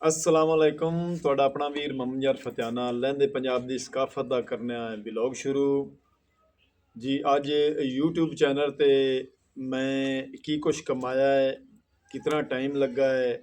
ਅਸਲਾਮ ਵਾਲੇਕੁਮ। ਤੁਹਾਡਾ ਆਪਣਾ ਵੀਰ ਮੁਹੰਮਦ ਯਾਰ ਫਤਿਆਨਾ ਲਹਿੰਦੇ ਪੰਜਾਬ ਦੀ ਸਕਾਫਤ ਦਾ ਕਰਨਾ ਹੈ ਵਲੌਗ ਸ਼ੁਰੂ ਜੀ। ਅੱਜ YouTube ਚੈਨਲ ਤੇ ਮੈਂ ਕੀ ਕੁਛ ਕਮਾਇਆ ਹੈ, ਕਿਤਨਾ ਟਾਈਮ ਲੱਗਾ ਹੈ,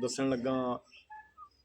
ਦੱਸਣ ਲੱਗਾ।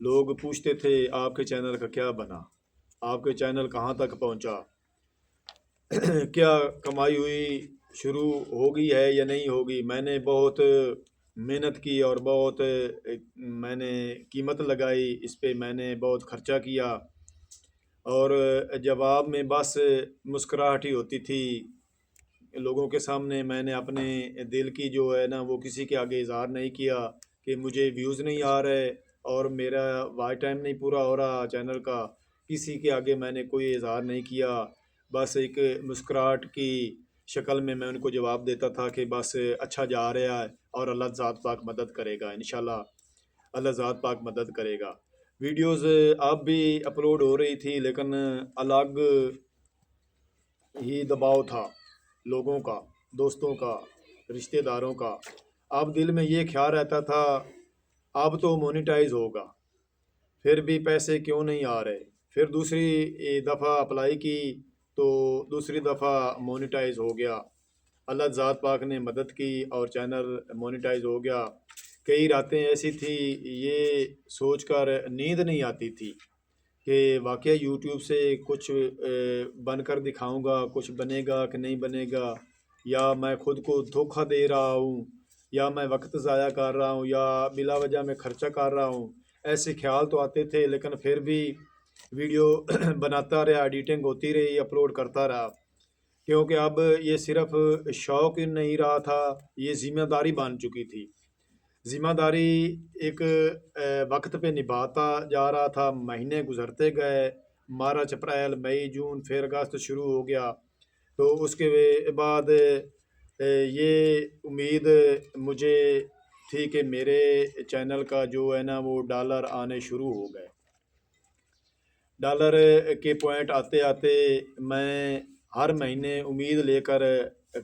لوگ پوچھتے تھے آپ کے چینل کا کیا بنا، آپ کے چینل کہاں تک پہنچا، کیا کمائی ہوئی شروع ہوگی ہے یا نہیں ہوگی۔ میں نے بہت محنت کی اور بہت میں نے قیمت لگائی اس پہ، میں نے بہت خرچہ کیا، اور جواب میں بس مسکراہٹ ہی ہوتی تھی۔ لوگوں کے سامنے میں نے اپنے دل کی جو ہے نا وہ کسی کے آگے اظہار نہیں کیا کہ مجھے ویوز نہیں آ رہے اور میرا واچ ٹائم نہیں پورا ہو رہا چینل کا، کسی کے آگے میں نے کوئی اظہار نہیں کیا۔ بس ایک مسکراہٹ کی شکل میں ان کو جواب دیتا تھا کہ بس اچھا جا رہا ہے اور اللہ ذات پاک مدد کرے گا، انشاءاللہ اللہ ذات پاک مدد کرے گا۔ ویڈیوز اب بھی اپلوڈ ہو رہی تھی لیکن الگ ہی دباؤ تھا لوگوں کا، دوستوں کا، رشتہ داروں کا۔ اب دل میں یہ خیال رہتا تھا اب تو مونیٹائز ہوگا، پھر بھی پیسے کیوں نہیں آ رہے۔ پھر دوسری دفعہ اپلائی کی تو دوسری دفعہ مونیٹائز ہو گیا، اللہ ذات پاک نے مدد کی اور چینل مونیٹائز ہو گیا۔ کئی راتیں ایسی تھی یہ سوچ کر نیند نہیں آتی تھی کہ واقعہ یوٹیوب سے کچھ بن کر دکھاؤں گا، کچھ بنے گا کہ نہیں بنے گا، یا میں خود کو دھوکہ دے رہا ہوں، یا میں وقت ضائع کر رہا ہوں، یا بلا وجہ میں خرچہ کر رہا ہوں۔ ایسے خیال تو آتے تھے لیکن پھر بھی ویڈیو بناتا رہا، ایڈیٹنگ ہوتی رہی، اپلوڈ کرتا رہا، کیونکہ اب یہ صرف شوق نہیں رہا تھا، یہ ذمہ داری بن چکی تھی۔ ذمہ داری ایک وقت پہ نبھاتا جا رہا تھا، مہینے گزرتے گئے، مارچ اپریل مئی جون پھر اگست شروع ہو گیا، تو اس کے بعد یہ امید مجھے تھی کہ میرے چینل کا جو ہے نا وہ ڈالر آنے شروع ہو گئے۔ ڈالر کے پوائنٹ آتے آتے میں ہر مہینے امید لے کر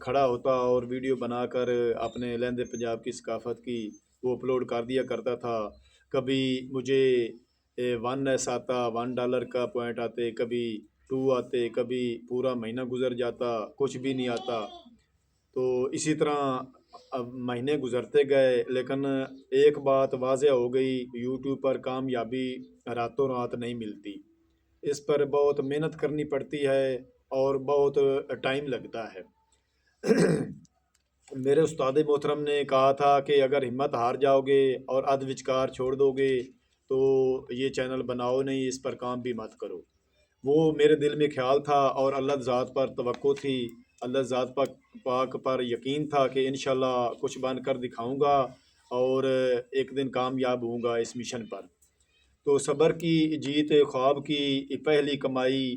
کھڑا ہوتا اور ویڈیو بنا کر اپنے لہندے پنجاب کی ثقافت کی وہ اپلوڈ کر دیا کرتا تھا۔ کبھی مجھے 1 آتا، $1 کا پوائنٹ آتے، کبھی 2 آتے، کبھی پورا مہینہ گزر جاتا کچھ بھی نہیں آتا۔ تو اسی طرح اب مہینے گزرتے گئے لیکن ایک بات واضح ہو گئی، یوٹیوب پر کامیابی راتوں رات نہیں ملتی، اس پر بہت محنت کرنی پڑتی ہے اور بہت ٹائم لگتا ہے۔ میرے استاد محترم نے کہا تھا کہ اگر ہمت ہار جاؤ گے اور وچکار چھوڑ دو گے تو یہ چینل بناؤ نہیں، اس پر کام بھی مت کرو۔ وہ میرے دل میں خیال تھا اور اللہ ذات پر توقع تھی، اللہ ذات پاک پر یقین تھا کہ انشاءاللہ کچھ بن کر دکھاؤں گا اور ایک دن کامیاب ہوں گا اس مشن پر۔ تو صبر کی جیت خواب کی پہلی کمائی،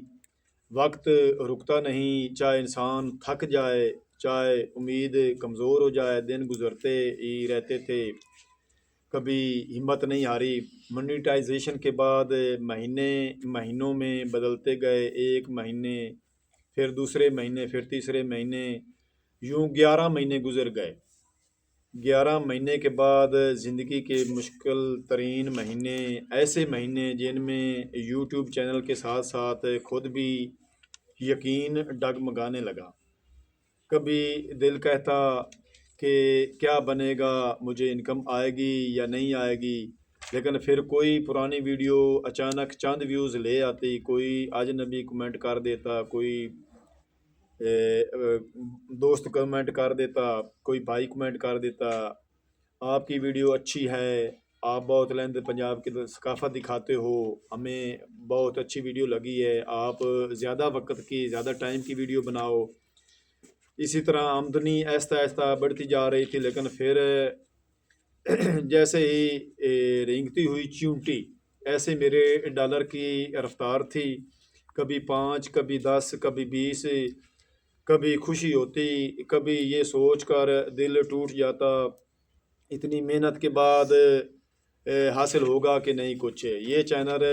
وقت رکتا نہیں، چاہے انسان تھک جائے، چاہے امید کمزور ہو جائے، دن گزرتے ہی رہتے تھے، کبھی ہمت نہیں ہاری۔ مونیٹائزیشن کے بعد مہینوں میں بدلتے گئے، ایک مہینے پھر دوسرے مہینے پھر تیسرے مہینے، یوں 11 مہینے گزر گئے۔ 11 مہینے کے بعد زندگی کے مشکل ترین مہینے، ایسے مہینے جن میں یوٹیوب چینل کے ساتھ ساتھ خود بھی یقین ڈگمگانے لگا۔ کبھی دل کہتا کہ کیا بنے گا، مجھے انکم آئے گی یا نہیں آئے گی، لیکن پھر کوئی پرانی ویڈیو اچانک چند ویوز لے آتی، کوئی اجنبی کمنٹ کر دیتا، کوئی دوست کمنٹ کر دیتا، کوئی بھائی کمنٹ کر دیتا، آپ کی ویڈیو اچھی ہے، آپ بہت لہندے پنجاب کی ثقافت دکھاتے ہو، ہمیں بہت اچھی ویڈیو لگی ہے، آپ زیادہ وقت کی زیادہ ٹائم کی ویڈیو بناؤ۔ اسی طرح آمدنی آہستہ آہستہ بڑھتی جا رہی تھی، لیکن پھر جیسے ہی رینگتی ہوئی چیونٹی ایسے میرے ڈالر کی رفتار تھی، کبھی 5، کبھی 10، کبھی 20، کبھی خوشی ہوتی، کبھی یہ سوچ کر دل ٹوٹ جاتا اتنی محنت کے بعد حاصل ہوگا کہ نہیں کچھ۔ یہ چینل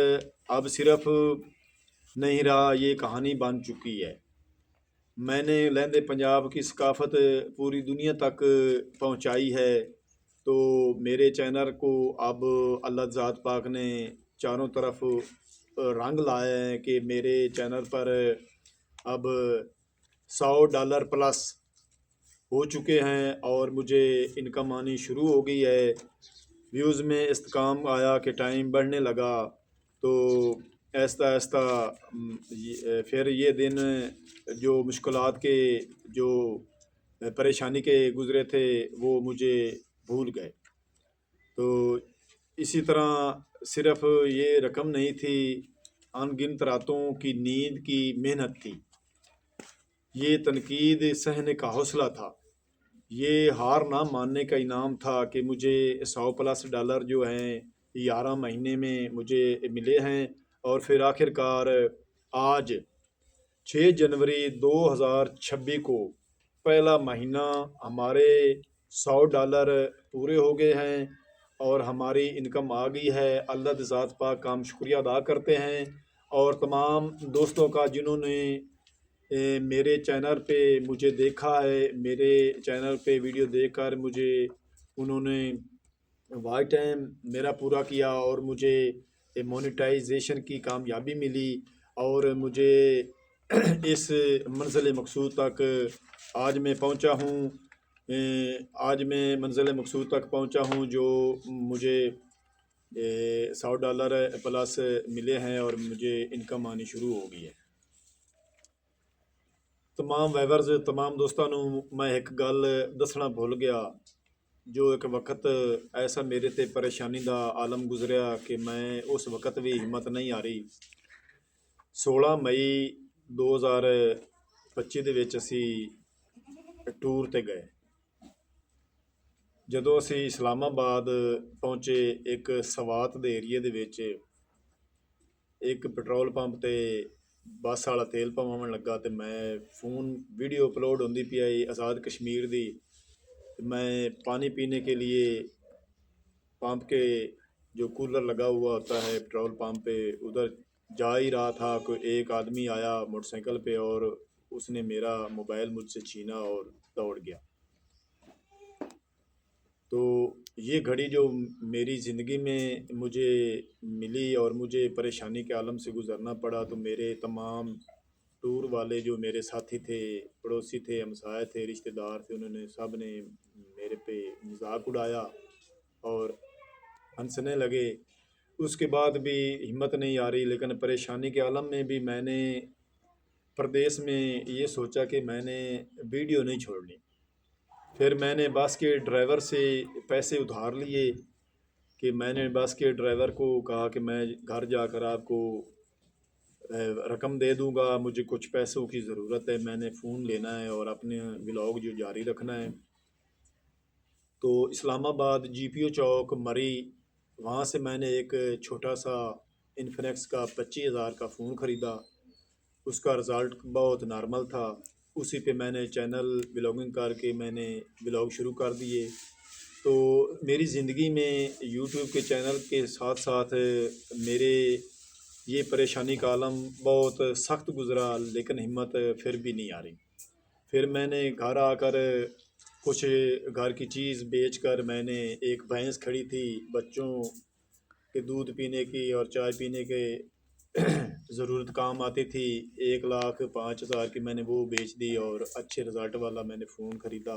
اب صرف نہیں رہا، یہ کہانی بن چکی ہے۔ میں نے لہندے پنجاب کی ثقافت پوری دنیا تک پہنچائی ہے، تو میرے چینل کو اب اللہ ذات پاک نے چاروں طرف رنگ لائے ہیں کہ میرے چینل پر اب $100 پلس ہو چکے ہیں اور مجھے انکم آنی شروع ہو گئی ہے۔ ویوز میں استحکام آیا کہ ٹائم بڑھنے لگا، تو آہستہ آہستہ پھر یہ دن جو مشکلات کے، جو پریشانی کے گزرے تھے، وہ مجھے بھول گئے۔ تو اسی طرح صرف یہ رقم نہیں تھی، ان گنت راتوں کی نیند کی محنت تھی، یہ تنقید سہنے کا حوصلہ تھا، یہ ہار نہ ماننے کا انعام تھا کہ مجھے $100+ جو ہیں 11 مہینے میں مجھے ملے ہیں۔ اور پھر آخر کار آج 6 جنوری 2026 کو پہلا مہینہ ہمارے $100 پورے ہو گئے ہیں اور ہماری انکم آ گئی ہے۔ اللہ ذات پاک کا ہم شکریہ ادا کرتے ہیں، اور تمام دوستوں کا جنہوں نے میرے چینل پہ مجھے دیکھا ہے، میرے چینل پہ ویڈیو دیکھ کر مجھے انہوں نے واچ ٹائم میرا پورا کیا اور مجھے مونیٹائزیشن کی کامیابی ملی، اور مجھے اس منزل مقصود تک آج میں پہنچا ہوں۔ آج میں منزل مقصود تک پہنچا ہوں جو مجھے $100+ ملے ہیں اور مجھے انکم آنی شروع ہو گئی ہے۔ تمام ویورز، تمام دوستوں میں ایک گل دسنا بھول گیا، جو ایک وقت ایسا میرے تے پریشانی دا عالم گزریا کہ میں اس وقت بھی ہمت نہیں آ رہی۔ 16 مئی 2025 دے وچ اسی ٹور تے گئے۔ جدوں اسی اسلام آباد پہنچے، ایک سوات دے ایریے دے وچ ایک پٹرول پمپ تے بس والا تیل پواون لگا، تے میں فون ویڈیو اپلوڈ ہوندی پئی آئی آزاد کشمیر دی۔ میں پانی پینے کے لیے پمپ کے جو کولر لگا ہوا ہوتا ہے پٹرول پمپ پہ، ادھر جا ہی رہا تھا کہ ایک آدمی آیا موٹر سائیکل پہ اور اس نے میرا موبائل مجھ سے چھینا اور دوڑ گیا۔ تو یہ گھڑی جو میری زندگی میں مجھے ملی اور مجھے پریشانی کے عالم سے گزرنا پڑا، تو میرے تمام ٹور والے جو میرے ساتھی تھے، پڑوسی تھے، ہمسائے تھے، رشتہ دار تھے، انہوں نے سب نے میرے پہ مذاق اڑایا اور ہنسنے لگے۔ اس کے بعد بھی ہمت نہیں آ رہی، لیکن پریشانی کے عالم میں بھی میں نے پردیس میں یہ سوچا کہ میں نے ویڈیو نہیں چھوڑنی۔ پھر میں نے بس کے ڈرائیور سے پیسے ادھار لیے، کہ میں نے بس کے ڈرائیور کو کہا کہ میں گھر جا کر آپ کو رقم دے دوں گا، مجھے کچھ پیسوں کی ضرورت ہے، میں نے فون لینا ہے اور اپنے ولاگ جو جاری رکھنا ہے۔ تو اسلام آباد GPO چوک مری، وہاں سے میں نے ایک چھوٹا سا انفینکس کا 25,000 کا فون خریدا۔ اس کا رزلٹ بہت نارمل تھا۔ اسی پہ میں نے چینل ولاگنگ کر کے میں نے ولاگ شروع کر دیے۔ تو میری زندگی میں یوٹیوب کے چینل کے ساتھ ساتھ میرے یہ پریشانی کا عالم بہت سخت گزرا، لیکن ہمت پھر بھی نہیں آ رہی۔ پھر میں نے گھر آ کر کچھ گھر کی چیز بیچ کر، میں نے ایک بھینس کھڑی تھی بچوں کے دودھ پینے کی اور چائے پینے کے ضرورت کام آتی تھی، 1,05,000 کی میں نے وہ بیچ دی اور اچھے رزلٹ والا میں نے فون خریدا،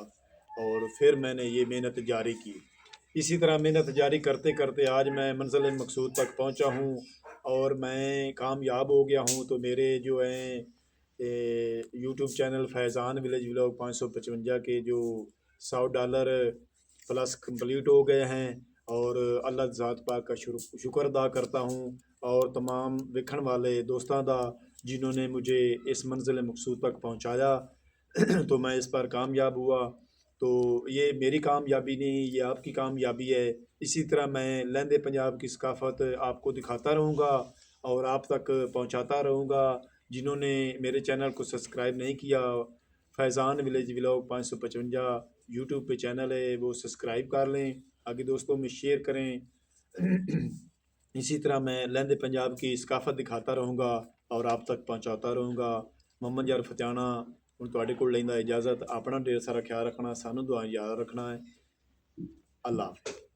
اور پھر میں نے یہ محنت جاری کی۔ اسی طرح محنت جاری کرتے کرتے آج میں منزل مقصود تک پہنچا ہوں اور میں کامیاب ہو گیا ہوں۔ تو میرے جو ہیں یوٹیوب چینل فیضان ولیج ولاگ 555 کے جو $100+ کمپلیٹ ہو گئے ہیں، اور اللہ ذات پاک کا شکر ادا کرتا ہوں، اور تمام ویکھن والے دوستاں دا جنہوں نے مجھے اس منزل مقصود تک پہنچایا۔ تو میں اس پر کامیاب ہوا۔ تو یہ میری کامیابی نہیں، یہ آپ کی کامیابی ہے۔ اسی طرح میں لہندے پنجاب کی ثقافت آپ کو دکھاتا رہوں گا اور آپ تک پہنچاتا رہوں گا۔ جنہوں نے میرے چینل کو سبسکرائب نہیں کیا، فیضان ولیج ولاگ 555 یوٹیوب پہ چینل ہے، وہ سبسکرائب کر لیں، آگے دوستوں میں شیئر کریں۔ اسی طرح میں لہندے پنجاب کی ثقافت دکھاتا رہوں گا اور آپ تک پہنچاتا رہوں گا۔ محمد یار فتیانہ ہوں تواڈے کول لیندا اجازت۔ اپنا ڈھیر سارا خیال رکھنا، سانوں دعا یاد رکھنا ہے۔ اللہ حافظ۔